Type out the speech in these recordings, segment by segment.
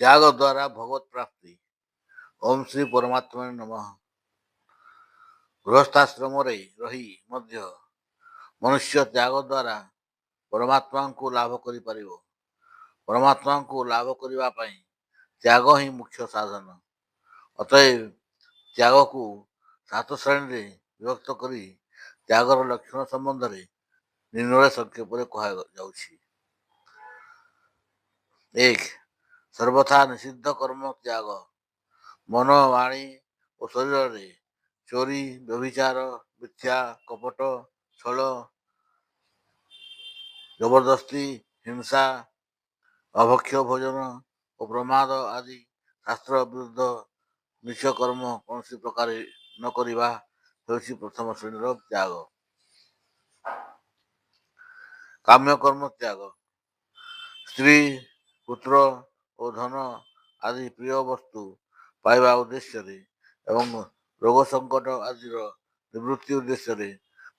ତ୍ୟାଗ ଦ୍ୱାରା ଭଗବତ ପ୍ରାପ୍ତି। ଓମ୍ ଶ୍ରୀ ପରମାତ୍ମା ନମଃ। ଗୃହସ୍ଥାଶ୍ରମରେ ରହି ମଧ୍ୟ ମନୁଷ୍ୟ ତ୍ୟାଗ ଦ୍ୱାରା ପରମାତ୍ମାଙ୍କୁ ଲାଭ କରିପାରିବ। ପରମାତ୍ମାଙ୍କୁ ଲାଭ କରିବା ପାଇଁ ତ୍ୟାଗ ହିଁ ମୁଖ୍ୟ ସାଧନ। ଅତଏବ ତ୍ୟାଗକୁ 7 ଶ୍ରେଣୀରେ ବିଭକ୍ତ କରି ତ୍ୟାଗର ଲକ୍ଷଣ ସମ୍ବନ୍ଧରେ ନିମ୍ନରେ ସଂକ୍ଷେପରେ କୁହାଯାଉଛି। 1. ସର୍ବଥା ନିଷିଦ୍ଧ କର୍ମ ତ୍ୟାଗ। ମନ, ବାଣୀ ଓ ଶରୀରରେ ଚୋରି, ବ୍ୟଭିଚାର, ମିଥ୍ୟା, କପଟ, ଛଳ, ଜବରଦସ୍ତି, ହିଂସା, ଅଭକ୍ଷ୍ୟ ଭୋଜନ ଓ ପ୍ରମାଦ ଆଦି ଶାସ୍ତ୍ର ବିରୁଦ୍ଧ ନୀଚ କର୍ମ କୌଣସି ପ୍ରକାର ନ କରିବା ହେଉଛି ପ୍ରଥମ ଶ୍ରେଣୀର ତ୍ୟାଗ। କାମ୍ୟକର୍ମ ତ୍ୟାଗ। ସ୍ତ୍ରୀ, ପୁତ୍ର ଓ ଧନ ଆଦି ପ୍ରିୟ ବସ୍ତୁ ପାଇବା ଉଦ୍ଦେଶ୍ୟରେ ଏବଂ ରୋଗ ସଂକଟ ଆଦିର ନିବୃତ୍ତି ଉଦ୍ଦେଶ୍ୟରେ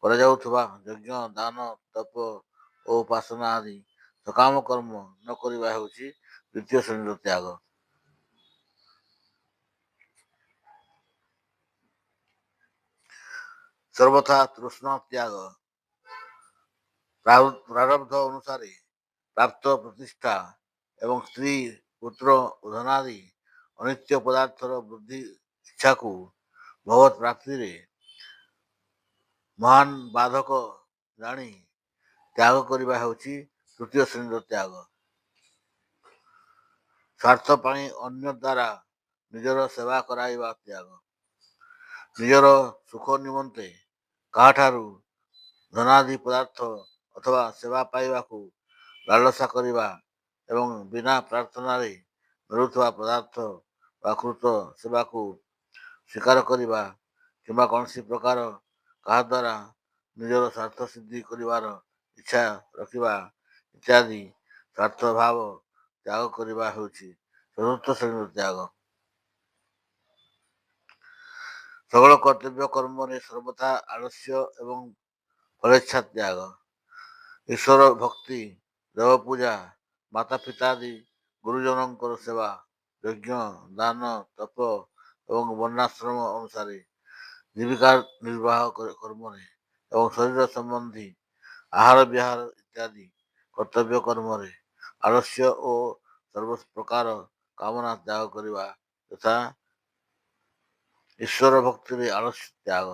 କରାଯାଉଥିବା ଯଜ୍ଞ, ଦାନ, ତପ ଓ ଉପାସନା ଆଦି ସକାମ କର୍ମ ନ କରିବା ହେଉଛି ଦ୍ୱିତୀୟ ଶ୍ରେଣୀର ତ୍ୟାଗ। ସର୍ବଥା ତୃଷ୍ଣା ତ୍ୟାଗ। ପ୍ରାରବ୍ଧ ଅନୁସାରେ ପ୍ରାପ୍ତ ପ୍ରତିଷ୍ଠା ଏବଂ ସ୍ତ୍ରୀ, ପୁତ୍ର ଓ ଧନାଦି ଅନିତ୍ୟ ପଦାର୍ଥର ବୃଦ୍ଧି ଇଚ୍ଛାକୁ ଭଗବତ ପ୍ରାପ୍ତିରେ ମହାନ ବାଧକ ଜାଣି ତ୍ୟାଗ କରିବା ହେଉଛି ତୃତୀୟ ଶ୍ରେଣୀର ତ୍ୟାଗ। ସ୍ୱାର୍ଥ ପାଇଁ ଅନ୍ୟ ଦ୍ୱାରା ନିଜର ସେବା କରାଇବା ତ୍ୟାଗ। ନିଜର ସୁଖ ନିମନ୍ତେ କାହାଠାରୁ ଧନାଦି ପଦାର୍ଥ ଅଥବା ସେବା ପାଇବାକୁ ଲାଳସା କରିବା ଏବଂ ବିନା ପ୍ରାର୍ଥନାରେ ମିଳୁଥିବା ପଦାର୍ଥ ବା କୃତ ସେବାକୁ ସ୍ୱୀକାର କରିବା କିମ୍ବା କୌଣସି ପ୍ରକାର କାହା ଦ୍ୱାରା ନିଜର ସ୍ୱାର୍ଥ ସିଦ୍ଧି କରିବାର ଇଚ୍ଛା ରଖିବା ଇତ୍ୟାଦି ସ୍ୱାର୍ଥ ଭାବ ତ୍ୟାଗ କରିବା ହେଉଛି ଚତୁର୍ଥ ଶ୍ରେଣୀର ତ୍ୟାଗ। ସକଳ କର୍ତ୍ତବ୍ୟ କର୍ମରେ ସର୍ବଥା ଆଳସ୍ୟ ଏବଂ ଫଳେଚ୍ଛା ତ୍ୟାଗ। ଈଶ୍ୱର ଭକ୍ତି, ଦେବ ପୂଜା, ମାତା ପିତା ଆଦି ଗୁରୁଜନଙ୍କର ସେବା, ଯଜ୍ଞ, ଦାନ, ତପ ଏବଂ ବର୍ଣ୍ଣାଶ୍ରମ ଅନୁସାରେ ଜୀବିକା ନିର୍ବାହ କର୍ମରେ ଏବଂ ଶରୀର ସମ୍ବନ୍ଧୀ ଆହାର ବିହାର ଇତ୍ୟାଦି କର୍ତ୍ତବ୍ୟ କର୍ମରେ ଆଳସ୍ୟ ଓ ସର୍ବ ପ୍ରକାର କାମନା ତ୍ୟାଗ କରିବା ତଥା ଈଶ୍ୱର ଭକ୍ତିରେ ଆଳସ୍ୟ ତ୍ୟାଗ।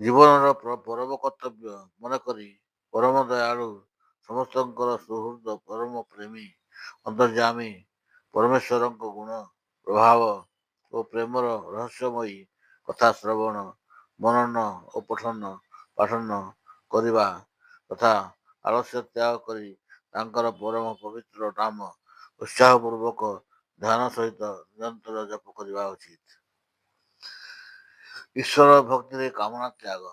ଜୀବନର ପରମ କର୍ତ୍ତବ୍ୟ ମନେକରି ପରମ ଦୟାଳୁ, ସମସ୍ତଙ୍କର ସୁହୃଦ, ପରମ ପ୍ରେମୀ, ଅନ୍ତର୍ଯ୍ୟାମୀ ପରମେଶ୍ୱରଙ୍କ ଗୁଣ, ପ୍ରଭାବ ଓ ପ୍ରେମର ରହସ୍ୟମୟୀ କଥା ଶ୍ରବଣ, ମନନ ଓ ପାଠନ କରିବା ତଥା ଆଳସ୍ୟ ତ୍ୟାଗ କରି ତାଙ୍କର ପରମ ପବିତ୍ର ନାମ ଉତ୍ସାହପୂର୍ବକ ଧ୍ୟାନ ସହିତ ନିରନ୍ତର ଜପ କରିବା ଉଚିତ। ଈଶ୍ୱର ଭକ୍ତିରେ କାମନା ତ୍ୟାଗ।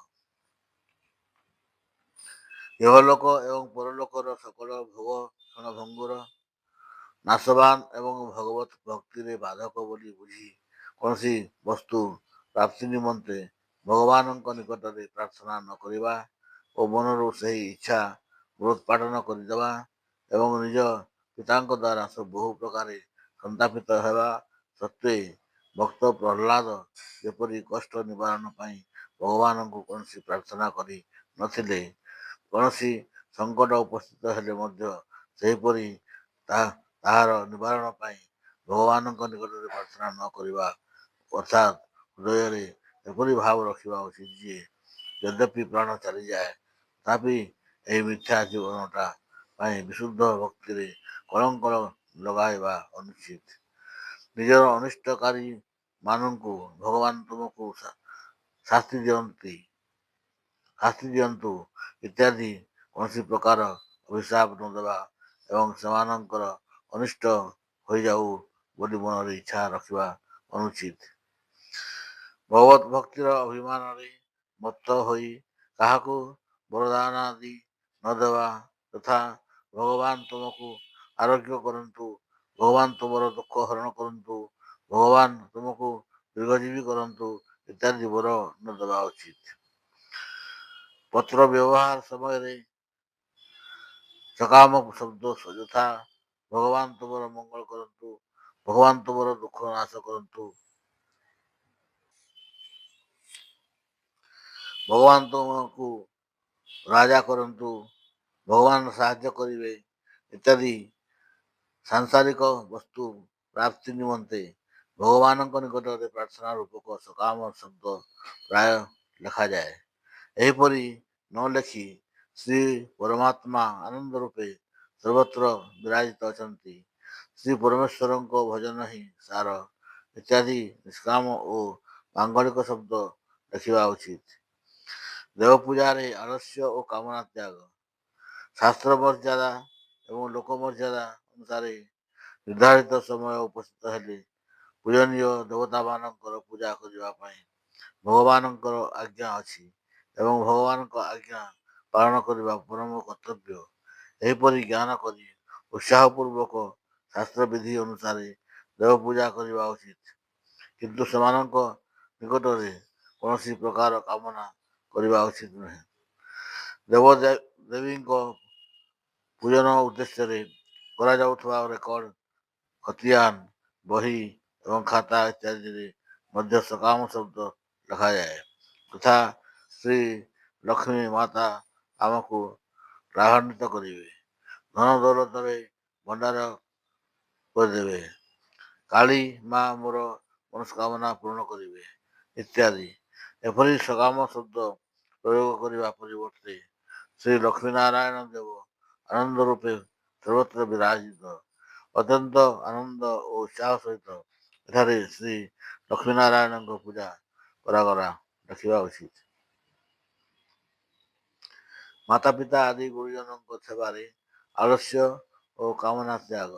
ଇହଲୋକ ଏବଂ ପରଲୋକର ସକଳ ଭୋଗ କ୍ଷଣଭଙ୍ଗୁର, ନାଶବାନ ଏବଂ ଭଗବତ ଭକ୍ତିରେ ବାଧକ ବୋଲି ବୁଝି କୌଣସି ବସ୍ତୁ ପ୍ରାପ୍ତି ନିମନ୍ତେ ଭଗବାନଙ୍କ ନିକଟରେ ପ୍ରାର୍ଥନା ନ କରିବା ଓ ମନରୁ ସେହି ଇଚ୍ଛା ମୂଳୋତ୍ପାଟନ କରିଦେବା ଏବଂ ନିଜ ପିତାଙ୍କ ଦ୍ୱାରା ବହୁ ପ୍ରକାରେ ସନ୍ତାପିତ ହେବା ସତ୍ତ୍ୱେ ଭକ୍ତ ପ୍ରହ୍ଲାଦ ଯେପରି କଷ୍ଟ ନିବାରଣ ପାଇଁ ଭଗବାନଙ୍କୁ କୌଣସି ପ୍ରାର୍ଥନା କରି ନଥିଲେ, କୌଣସି ସଙ୍କଟ ଉପସ୍ଥିତ ହେଲେ ମଧ୍ୟ ସେହିପରି ତାହାର ନିବାରଣ ପାଇଁ ଭଗବାନଙ୍କ ନିକଟରେ ପ୍ରାର୍ଥନା ନ କରିବା ଅର୍ଥାତ୍ ହୃଦୟରେ ଏପରି ଭାବ ରଖିବା ଉଚିତ ଯେ ଯଦ୍ୟପି ପ୍ରାଣ ଚାଲିଯାଏ ତଥାପି ଏହି ମିଥ୍ୟା ଜୀବନଟା ପାଇଁ ବିଶୁଦ୍ଧ ଭକ୍ତିରେ କଳଙ୍କ ଲଗାଇବା ଅନୁଚିତ। ନିଜର ଅନିଷ୍ଟକାରୀ ମାନଙ୍କୁ ଭଗବାନ ତୁମକୁ ଶାସ୍ତି ଦିଅନ୍ତୁ ଇତ୍ୟାଦି କୌଣସି ପ୍ରକାର ଅଭିଶାପ ନ ଦେବା ଏବଂ ସେମାନଙ୍କର ଅନିଷ୍ଟ ହୋଇଯାଉ ବୋଲି ମନରେ ଇଚ୍ଛା ରଖିବା ଅନୁଚିତ। ଭଗବତ ଭକ୍ତିର ଅଭିମାନରେ ମତ୍ତ ହୋଇ କାହାକୁ ବରଦାନ ଆଦି ନ ଦେବା ତଥା ଭଗବାନ ତୁମକୁ ଆରୋଗ୍ୟ କରନ୍ତୁ, ଭଗବାନ ତୁମର ଦୁଃଖ ହରଣ କରନ୍ତୁ, ଭଗବାନ ତୁମକୁ ଦୀର୍ଘଜୀବୀ କରନ୍ତୁ ଇତ୍ୟାଦି ବର ନ ଦେବା ଉଚିତ। ପତ୍ର ବ୍ୟବହାର ସମୟରେ ସକାମ ଶବ୍ଦ ଯଥା ଭଗବାନ ତୁମର ମଙ୍ଗଳ କରନ୍ତୁ, ଭଗବାନ ତୁମର ଦୁଃଖ ନାଶ କରନ୍ତୁ, ଭଗବାନ ତୁମକୁ ରାଜା କରନ୍ତୁ, ଭଗବାନ ସାହାଯ୍ୟ କରିବେ ଇତ୍ୟାଦି ସାଂସାରିକ ବସ୍ତୁ ପ୍ରାପ୍ତି ନିମନ୍ତେ ଭଗବାନଙ୍କ ନିକଟରେ ପ୍ରାର୍ଥନା ରୂପକ ସକାମ ଶବ୍ଦ ପ୍ରାୟ ଲେଖାଯାଏ। ଏହିପରି ନ ଲେଖି ଶ୍ରୀ ପରମାତ୍ମା ଆନନ୍ଦ ରୂପେ ସର୍ବତ୍ର ବିରାଜିତ ଅଛନ୍ତି। ଶ୍ରୀ ପରମେଶ୍ୱରଙ୍କ ଭଜନ ହିଁ ସାର ଇତ୍ୟାଦି ନିଷ୍କାମ ଓ ମାଙ୍ଗଳିକ ଶବ୍ଦ ଲେଖିବା ଉଚିତ। ଦେବ ପୂଜାରେ ଆଳସ୍ୟ ଓ କାମନା ତ୍ୟାଗ। ଶାସ୍ତ୍ର ମର୍ଯ୍ୟାଦା ଏବଂ ଲୋକ ମର୍ଯ୍ୟାଦା ଅନୁସାରେ ନିର୍ଦ୍ଧାରିତ ସମୟ ଉପସ୍ଥିତ ହେଲେ ପୂଜନୀୟ ଦେବତାମାନଙ୍କର ପୂଜା କରିବା ପାଇଁ ଭଗବାନଙ୍କର ଆଜ୍ଞା ଅଛି ଏବଂ ଭଗବାନଙ୍କ ଆଜ୍ଞା ପାଳନ କରିବା ପରମ କର୍ତ୍ତବ୍ୟ। ଏହିପରି ଜ୍ଞାନ କରି ଉତ୍ସାହପୂର୍ବକ ଶାସ୍ତ୍ର ବିଧି ଅନୁସାରେ ଦେବ ପୂଜା କରିବା ଉଚିତ, କିନ୍ତୁ ସେମାନଙ୍କ ନିକଟରେ କୌଣସି ପ୍ରକାର କାମନା କରିବା ଉଚିତ ନୁହେଁ। ଦେବଦେବୀଙ୍କ ପୂଜନ ଉଦ୍ଦେଶ୍ୟରେ କରାଯାଉଥିବା ରେକର୍ଡ, ଖତିଆନ, ବହି ଏବଂ ଖାତା ଇତ୍ୟାଦିରେ ମଧ୍ୟ ସକାମ ଶବ୍ଦ ଲେଖାଯାଏ। ତଥା ଶ୍ରୀ ଲକ୍ଷ୍ମୀ ମାତା ଆମକୁ ଲାଭାନ୍ୱିତ କରିବେ, ଧନ ଦୌଲତରେ ଭଣ୍ଡାର କରିଦେବେ, କାଳୀ ମା ମୋର ମନସ୍କାମନା ପୂରଣ କରିବେ ଇତ୍ୟାଦି। ଏପରି ସକାମ ଶବ୍ଦ ପ୍ରୟୋଗ କରିବା ପରିବର୍ତ୍ତେ ଶ୍ରୀ ଲକ୍ଷ୍ମୀନାରାୟଣ ଦେବ ଆନନ୍ଦ ରୂପେ ସର୍ବତ୍ର ବିରାଜିତ, ଅତ୍ୟନ୍ତ ଆନନ୍ଦ ଓ ଉତ୍ସାହ ସହିତ ଏଠାରେ ଶ୍ରୀ ଲକ୍ଷ୍ମୀନାରାୟଣଙ୍କ ପୂଜା କରାଗଲା ଲେଖିବା ଉଚିତ। ମାତା ପିତା ଆଦି ଗୁରୁଜନଙ୍କ ସେବାରେ ଆଳସ୍ୟ ଓ କାମନା ତ୍ୟାଗ।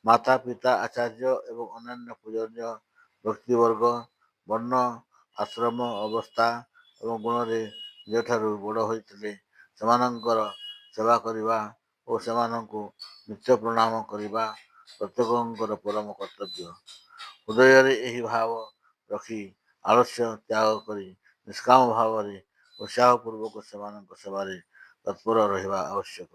ମାତା ପିତା ଆଚାର୍ଯ୍ୟ ଏବଂ ଅନ୍ୟାନ୍ୟ ପୂଜନୀୟ ବ୍ୟକ୍ତିବର୍ଗ ବର୍ଣ୍ଣ, ଆଶ୍ରମ, ଅବସ୍ଥା ଏବଂ ଗୁଣରେ ଯେଉଁଠାରୁ ବଡ଼ ହୋଇଥିଲେ ସେମାନଙ୍କର ସେବା କରିବା ଓ ସେମାନଙ୍କୁ ନିତ୍ୟ ପ୍ରଣାମ କରିବା ପ୍ରତ୍ୟେକଙ୍କର ପରମ କର୍ତ୍ତବ୍ୟ। ହୃଦୟରେ ଏହି ଭାବ ରଖି ଆଳସ୍ୟ ତ୍ୟାଗ କରି ନିଷ୍କାମ ଭାବରେ ଉତ୍ସାହପୂର୍ବକ ସେମାନଙ୍କ ସେବାରେ ତତ୍ପର ରହିବା ଆବଶ୍ୟକ।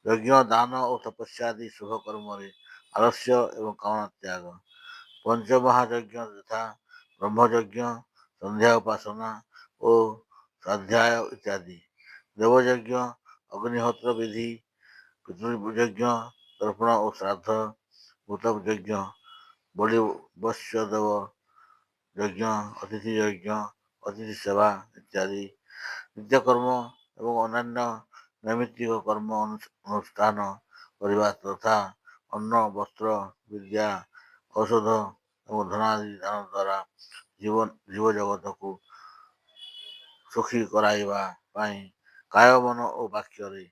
ଯଜ୍ଞ, ଦାନ ଓ ତପସ୍ୟା ଆଦି ଶୁଭ କର୍ମରେ ଆଳସ୍ୟ ଏବଂ କାମନା ତ୍ୟାଗ। ପଞ୍ଚମହାଯଜ୍ଞ ଯଥା ବ୍ରହ୍ମଯଜ୍ଞ, ସନ୍ଧ୍ୟା ଉପାସନା ଓ ସ୍ୱାଧ୍ୟାୟ ଇତ୍ୟାଦି, ଦେବଯଜ୍ଞ, ଅଗ୍ନିହୋତ୍ର ବିଧି, ପିତୃଯଜ୍ଞ, ତର୍ପଣ ଓ ଶ୍ରାଦ୍ଧ, ଭୂତଯଜ୍ଞ, ବଳି ବୈଶ୍ୟଦେବ ଯଜ୍ଞ, ଅତିଥି ଯଜ୍ଞ, ଅତିଥି ସେବା ଇତ୍ୟାଦି ନିତ୍ୟକର୍ମ ଏବଂ ଅନ୍ୟାନ୍ୟ ନୈମିତ୍ତିକ କର୍ମ ଅନୁଷ୍ଠାନ କରିବା ତଥା ଅନ୍ନ, ବସ୍ତ୍ର, ବିଦ୍ୟା, ଔଷଧ ଏବଂ ଧନାଦି ଦାନ ଦ୍ୱାରା ଜୀବଜଗତକୁ ସୁଖୀ କରାଇବା ପାଇଁ କାୟ, ମନ ଓ ବାକ୍ୟରେ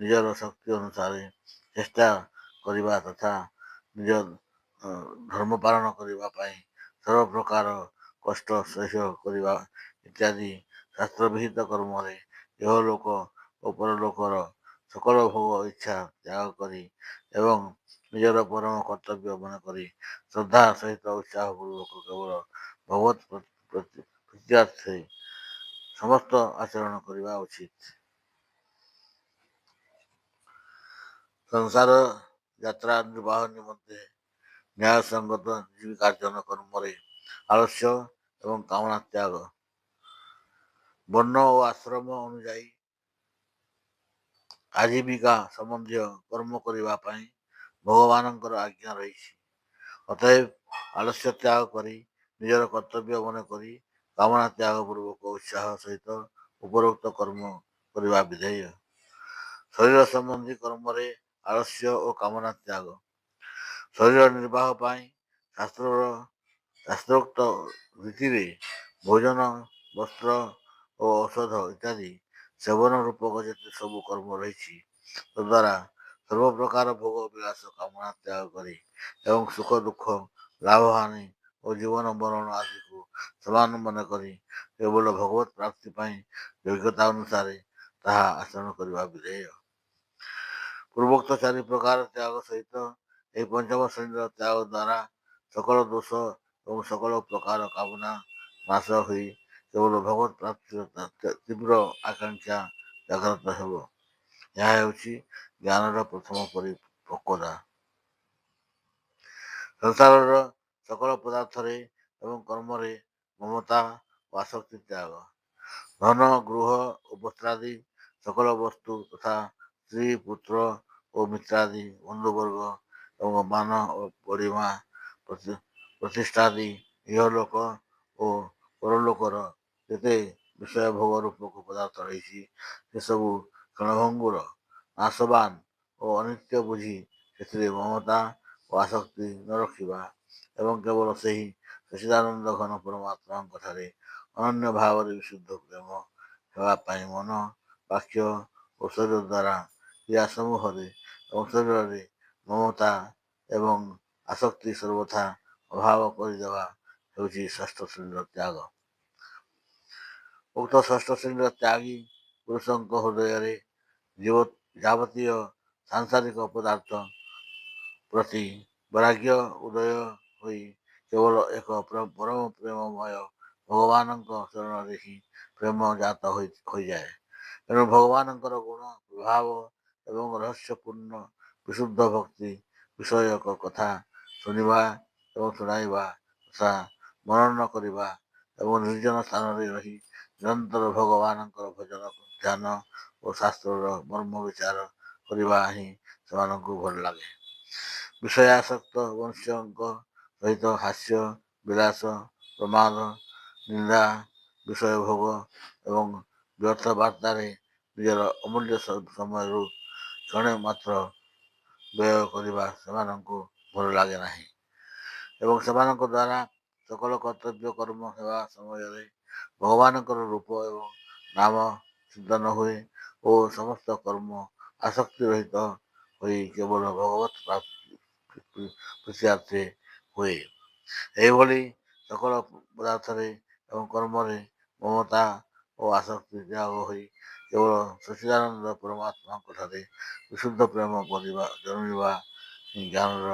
ନିଜର ଶକ୍ତି ଅନୁସାରେ ଚେଷ୍ଟା କରିବା ତଥା ନିଜ ଧର୍ମ ପାଳନ କରିବା ପାଇଁ ସର୍ବପ୍ରକାର କଷ୍ଟ ସହ୍ୟ କରିବା ଇତ୍ୟାଦି ଶାସ୍ତ୍ରବିହିତ କର୍ମରେ ଇହଲୋକ ଓ ପରଲୋକର ସକଳ ଭୋଗ ଇଚ୍ଛା ତ୍ୟାଗ କରି ଏବଂ ନିଜର ପରମ କର୍ତ୍ତବ୍ୟ ମନେକରି ଶ୍ରଦ୍ଧା ସହିତ ଉତ୍ସାହପୂର୍ବକ କେବଳ ଭଗବତ୍ ପ୍ରୀତ୍ୟର୍ଥେ ସମସ୍ତ ଆଚରଣ କରିବା ଉଚିତ। ସଂସାର ଯାତ୍ରା ନିର୍ବାହ ନିମନ୍ତେ ନ୍ୟାୟସଙ୍ଗତ ଜୀବିକାର୍ଜନ କର୍ମରେ ଆଳସ୍ୟ ଏବଂ କାମନା ତ୍ୟାଗ। ବର୍ଣ୍ଣ ଓ ଆଶ୍ରମ ଅନୁଯାୟୀ ଆଜୀବିକା ସମ୍ବନ୍ଧୀୟ କର୍ମ କରିବା ପାଇଁ ଭଗବାନଙ୍କର ଆଜ୍ଞା ରହିଛି। ଅତଏବ ଆଳସ୍ୟ ତ୍ୟାଗ କରି ନିଜର କର୍ତ୍ତବ୍ୟ ମନେ କରି କାମନା ତ୍ୟାଗ ପୂର୍ବକ ଉତ୍ସାହ ସହିତ ଉପରୋକ୍ତ କର୍ମ କରିବା ବିଧେୟ। ଶରୀର ସମ୍ବନ୍ଧୀ କର୍ମରେ ଆଳସ୍ୟ ଓ କାମନା ତ୍ୟାଗ। ଶରୀର ନିର୍ବାହ ପାଇଁ ଶାସ୍ତ୍ରୋକ୍ତ ରୀତିରେ ଭୋଜନ, ବସ୍ତ୍ର ଓ ଔଷଧ ଇତ୍ୟାଦି ସେବନ ରୂପକ ଯେତେ ସବୁ କର୍ମ ରହିଛି ତଦ୍ୱାରା ସର୍ବପ୍ରକାର ଭୋଗ ବିଳାସ କାମନା ତ୍ୟାଗ କରି ଏବଂ ସୁଖ ଦୁଃଖ, ଲାଭହାନି ଓ ଜୀବନ ମରଣ ଆଦିକୁ ସମାନ ମନେକରି କେବଳ ଭଗବତ ପ୍ରାପ୍ତି ପାଇଁ ଯୋଗ୍ୟତା ଅନୁସାରେ ତାହା ଆଚରଣ କରିବା ବିଧେୟ। ପୂର୍ବୋକ୍ତ ଚାରି ପ୍ରକାର ତ୍ୟାଗ ସହିତ ଏହି ପଞ୍ଚମ ଶ୍ରେଣୀର ତ୍ୟାଗ ଦ୍ୱାରା ସକଳ ଦୋଷ ଏବଂ ସକଳ ପ୍ରକାର କାମନା ନାଶ ହୋଇ କେବଳ ଭଗବତ ପ୍ରାପ୍ତିର ତୀବ୍ର ଆକାଂକ୍ଷା ଜାଗ୍ରତ ହେବ। ଏହା ହେଉଛି ଜ୍ଞାନର ପ୍ରଥମ ପରିପକ୍ୱତା। ସଂସାରର ସକଳ ପଦାର୍ଥରେ ଏବଂ କର୍ମରେ ମମତା ଓ ଆସକ୍ତି ତ୍ୟାଗ। ଧନ, ଗୃହ ଓ ବସ୍ତ୍ରାଦି ସକଳ ବସ୍ତୁ ତଥା ସ୍ତ୍ରୀ, ପୁତ୍ର ଓ ମିତ୍ରାଦି ବନ୍ଧୁବର୍ଗ ଏବଂ ମାନ ଓ ଗରିମା ପ୍ରତିଷ୍ଠାଦି ଇହଲୋକ ଓ ପରଲୋକର ଯେତେ ବିଷୟ ଭୋଗ ରୂପକ ପଦାର୍ଥ ରହିଛି ସେସବୁ କ୍ଷଣଭଙ୍ଗୁର, ନାଶବାନ ଓ ଅନିତ୍ୟ ବୁଝି ସେଥିରେ ମମତା ଓ ଆସକ୍ତି ନ ରଖିବା ଏବଂ କେବଳ ସେହି ସଚ୍ଚିଦାନନ୍ଦ ଘନ ପରମାତ୍ମାଙ୍କ ଠାରେ ଅନନ୍ୟ ଭାବରେ ବିଶୁଦ୍ଧ ପ୍ରେମ ହେବା ପାଇଁ ମନ, ବାକ୍ୟ ଓ ଶରୀର ଦ୍ୱାରା କ୍ରିୟା ସମୂହରେ ଏବଂ ଶରୀରରେ ମମତା ଏବଂ ଆସକ୍ତି ସର୍ବଥା ଅଭାବ କରିଦେବା ହେଉଛି ଷଷ୍ଠ ଶ୍ରେଣୀର ତ୍ୟାଗ। ଉକ୍ତ ଷଷ୍ଠ ଶ୍ରେଣୀର ତ୍ୟାଗୀ ପୁରୁଷଙ୍କ ହୃଦୟରେ ଯାବତୀୟ ସାଂସାରିକ ପଦାର୍ଥ ପ୍ରତି ବୈରାଗ୍ୟ ଉଦୟ ହୋଇ କେବଳ ଏକ ପରମ ପ୍ରେମମୟ ଭଗବାନଙ୍କ ଚରଣରେ ହିଁ ପ୍ରେମ ଜାତ ହୋଇଯାଏ। ଏଣୁ ଭଗବାନଙ୍କର ଗୁଣ ପ୍ରଭାବ ଏବଂ ରହସ୍ୟପୂର୍ଣ୍ଣ ବିଶୁଦ୍ଧ ଭକ୍ତି ବିଷୟକ କଥା ଶୁଣିବା ଏବଂ ଶୁଣାଇବା ତଥା ମନନ କରିବା ଏବଂ ନିର୍ଜନ ସ୍ଥାନରେ ରହି ନିରନ୍ତର ଭଗବାନଙ୍କର ଭଜନ, ଧ୍ୟାନ ଓ ଶାସ୍ତ୍ରର ମର୍ମ ବିଚାର କରିବା ହିଁ ସେମାନଙ୍କୁ ଭଲ ଲାଗେ। ବିଷୟାସକ୍ତ ମନୁଷ୍ୟଙ୍କ ସହିତ ହାସ୍ୟ, ବିଳାସ, ପ୍ରମାଦ, ନିନ୍ଦା, ବିଷୟ ଭୋଗ ଏବଂ ବ୍ୟର୍ଥ ବାର୍ତ୍ତାରେ ନିଜର ଅମୂଲ୍ୟ ସମୟରୁ କ୍ଷଣେ ମାତ୍ର ବ୍ୟୟ କରିବା ସେମାନଙ୍କୁ ଭଲ ଲାଗେ ନାହିଁ ଏବଂ ସେମାନଙ୍କ ଦ୍ୱାରା ସକଳ କର୍ତ୍ତବ୍ୟ କର୍ମ ହେବା ସମୟରେ ଭଗବାନଙ୍କର ରୂପ ଏବଂ ନାମ ଚିନ୍ତନ ହୁଏ ଓ ସମସ୍ତ କର୍ମ ଆସକ୍ତି ରହିତ ହୋଇ କେବଳ ଭଗବତ୍ ପ୍ରୀତ୍ୟାର୍ଥେ ହୁଏ। ଏହିଭଳି ସକଳ ପଦାର୍ଥରେ ଏବଂ କର୍ମରେ ମମତା ଓ ଆସକ୍ତି ତ୍ୟାଗ ହୋଇ କେବଳ ସଚ୍ଚିଦାନନ୍ଦ ପରମାତ୍ମାଙ୍କ ଠାରେ ବିଶୁଦ୍ଧ ପ୍ରେମ ଜନ୍ମିବା ହିଁ ଜ୍ଞାନର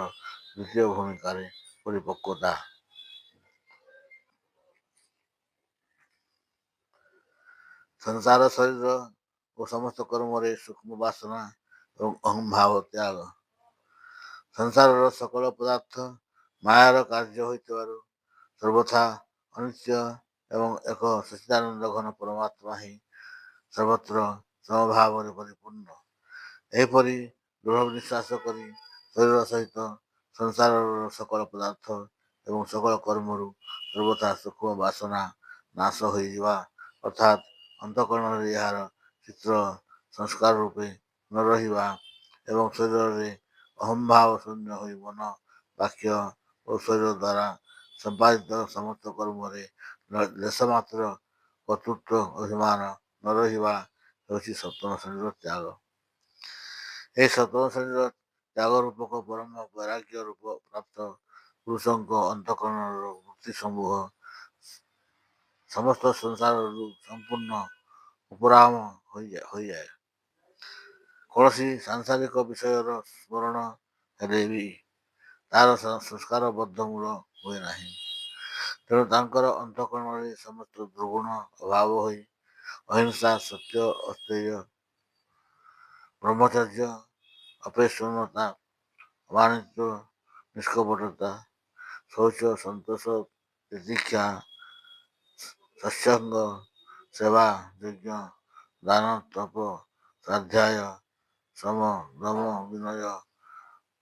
ଦ୍ୱିତୀୟ ଭୂମିକାରେ ପରିପକ୍ୱତା। ସଂସାର, ଶରୀର ଓ ସମସ୍ତ କର୍ମରେ ସୂକ୍ଷ୍ମ ବାସନା ଏବଂ ଅହଂଭାବ ତ୍ୟାଗ। ସଂସାରର ସକଳ ପଦାର୍ଥ ମାୟାର କାର୍ଯ୍ୟ ହୋଇଥିବାରୁ ସର୍ବଥା ଅନିତ୍ୟ ଏବଂ ଏକ ସଚ୍ଚିଦାନନ୍ଦ ଘନ ପରମାତ୍ମା ହିଁ ସର୍ବତ୍ର ସମଭାବରେ ପରିପୂର୍ଣ୍ଣ। ଏହିପରି ଦୃଢ଼ ବିଶ୍ୱାସ କରି ଶରୀର ସହିତ ସଂସାରର ସକଳ ପଦାର୍ଥ ଏବଂ ସକଳ କର୍ମରୁ ସର୍ବଥା ସୂକ୍ଷ୍ମ ବାସନା ନାଶ ହୋଇଯିବା ଅର୍ଥାତ୍ ଅନ୍ତଃକରଣରେ ଏହାର ଚିତ୍ର ସଂସ୍କାର ରୂପେ ନ ରହିବା ଏବଂ ଶରୀରରେ ଅହଂଭାବ ଶୂନ୍ୟ ହୋଇ ମନ, ବାକ୍ୟ ଓ ଶରୀର ଦ୍ୱାରା ସମ୍ପାଦିତ ସମସ୍ତ କର୍ମରେ ଲେଶମାତ୍ର କର୍ତ୍ତୃତ୍ୱ ଅଭିମାନ ନ ରହିବା ହେଉଛି ସପ୍ତମ ଶ୍ରେଣୀର ତ୍ୟାଗ। ଏହି ସପ୍ତମ ଶ୍ରେଣୀର ତ୍ୟାଗ ରୂପକ ପରମ ବୈରାଗ୍ୟ ରୂପ ପ୍ରାପ୍ତ ପୁରୁଷଙ୍କ ଅନ୍ତଃକରଣର ବୃତ୍ତି ସମୂହ ସମସ୍ତ ସଂସାରରୁ ସମ୍ପୂର୍ଣ୍ଣ ଉପରାମ ହୋଇଯାଏ। କୌଣସି ସାଂସାରିକ ବିଷୟର ସ୍ମରଣ ହେଲେ ବି ତାର ସଂସ୍କାରବଦ୍ଧ ମୂଳ ହୁଏ ନାହିଁ। ତେଣୁ ତାଙ୍କର ଅନ୍ତଃକରଣରେ ସମସ୍ତ ଦୁର୍ଗୁଣ ଅଭାବ ହୋଇ ଅହିଂସା, ସତ୍ୟ, ଅସ୍ତେୟ, ବ୍ରହ୍ମଚର୍ଯ୍ୟ, ଅପୈଶୂନ୍ୟତା, ଅମାନିତ୍ୱ, ନିଷ୍କପଟତା, ଶୌଚ, ସନ୍ତୋଷ, ତିତିକ୍ଷା, ସତ୍ସଙ୍ଗ, ସେବା, ଯଜ୍ଞ, ଦାନ, ତପ, ସ୍ୱାଧ୍ୟାୟ, ଶମ, ଦମ, ବିନୟ,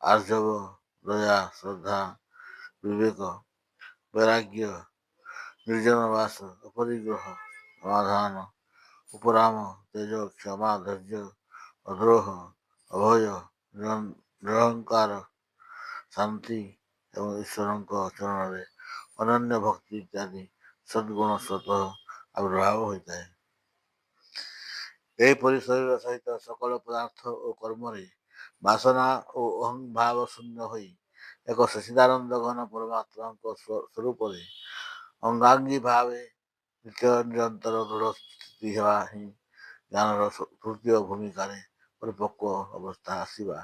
ଆର୍ଜବ, ଦୟା, ଶ୍ରଦ୍ଧା, ବିବେକ, ବୈରାଗ୍ୟ, ନିର୍ଜନ ବାସ, ଅପରିଗ୍ରହ, ସମାଧାନ, ଉପରାମ, ତେଜ, କ୍ଷମା, ଧୈର୍ଯ୍ୟ, ଅଦ୍ରୋହ, ଅଭୟ, ନିରହଙ୍କାର, ଶାନ୍ତି ଏବଂ ଈଶ୍ୱରଙ୍କ ଚରଣରେ ଅନନ୍ୟ ଭକ୍ତି ଇତ୍ୟାଦି ସଦ୍ଗୁଣ ସ୍ୱତଃ ଆବିର୍ଭାବ ହୋଇଥାଏ। ଏହିପରି ଶରୀର ସହିତ ସକଳ ପଦାର୍ଥ ଓ କର୍ମରେ ବାସନା ଓ ଅହଂଭାବ ଶୂନ୍ୟ ହୋଇ ଏକ ସଚ୍ଚିଦାନନ୍ଦ ଘନ ପରମାତ୍ମାଙ୍କ ସ୍ୱରୂପରେ ଅଙ୍ଗାଙ୍ଗୀ ଭାବେ ନିତ୍ୟ ନିରନ୍ତର ଦୃଢ଼ ସ୍ଥିତି ହେବା ହିଁ ଜ୍ଞାନର ତୃତୀୟ ଭୂମିକାରେ ପରିପକ୍ୱ ଅବସ୍ଥା ଆସିବା।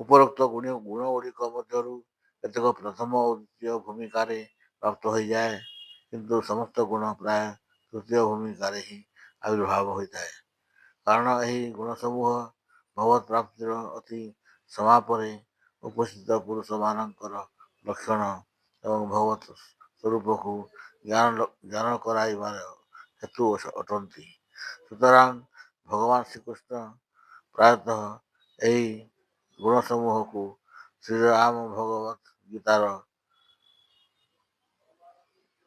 ଉପରୋକ୍ତ ଗୁଣଗୁଡ଼ିକ ମଧ୍ୟରୁ କେତେକ ପ୍ରଥମ ଓ ଦ୍ୱିତୀୟ ଭୂମିକାରେ ପ୍ରାପ୍ତ ହୋଇଯାଏ, କିନ୍ତୁ ସମସ୍ତ ଗୁଣ ପ୍ରାୟ ତୃତୀୟ ଭୂମିକାରେ ହିଁ ଆବିର୍ଭାବ ହୋଇଥାଏ। କାରଣ ଏହି ଗୁଣସମୂହ ଭଗବତ୍ ପ୍ରାପ୍ତିର ଅତି ସମାପରେ ଉପସ୍ଥିତ ପୁରୁଷମାନଙ୍କର ଲକ୍ଷଣ ଏବଂ ଭଗବତ ସ୍ୱରୂପକୁ ଜ୍ଞାନ କରାଇବାର ହେତୁ ଅଟନ୍ତି। ସୁତରାଂ ଭଗବାନ ଶ୍ରୀକୃଷ୍ଣ ପ୍ରାୟତଃ ଏହି ଗୁଣସମୂହକୁ ଶ୍ରୀରାମ ଭଗବତ ଗୀତାର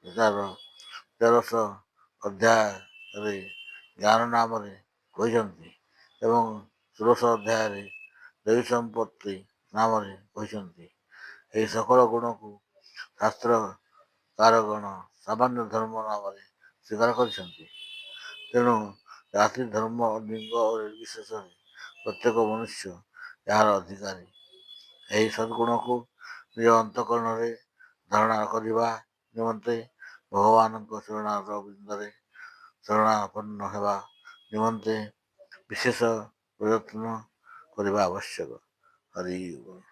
1300 ଅଧ୍ୟାୟରେ ଜ୍ଞାନ ନାମରେ କହିଛନ୍ତି ଏବଂ 16 ଅଧ୍ୟାୟରେ ଦେବୀ ସମ୍ପତ୍ତି ନାମରେ କହିଛନ୍ତି। ଏହି ସକଳ ଗୁଣକୁ ଶାସ୍ତ୍ରକାରଗଣ ସାମାନ୍ୟ ଧର୍ମ ନାମରେ ସ୍ୱୀକାର କରିଛନ୍ତି। ତେଣୁ ଜାତି ଧର୍ମ ଲିଙ୍ଗ ଓ ନିର୍ବିଶେଷରେ ପ୍ରତ୍ୟେକ ମନୁଷ୍ୟ ଏହାର ଅଧିକାରୀ। ଏହି ସଦ୍ଗୁଣକୁ ନିଜ ଅନ୍ତଃକରଣରେ ଧାରଣା କରିବା ନିମନ୍ତେ ଭଗବାନଙ୍କ ଚରଣାରବିନ୍ଦରେ ଶରଣାପନ୍ନ ହେବା ନିମନ୍ତେ ବିଶେଷ ପ୍ରୟତ୍ନ କରିବା ଆବଶ୍ୟକ। ହରି ବୋଲ।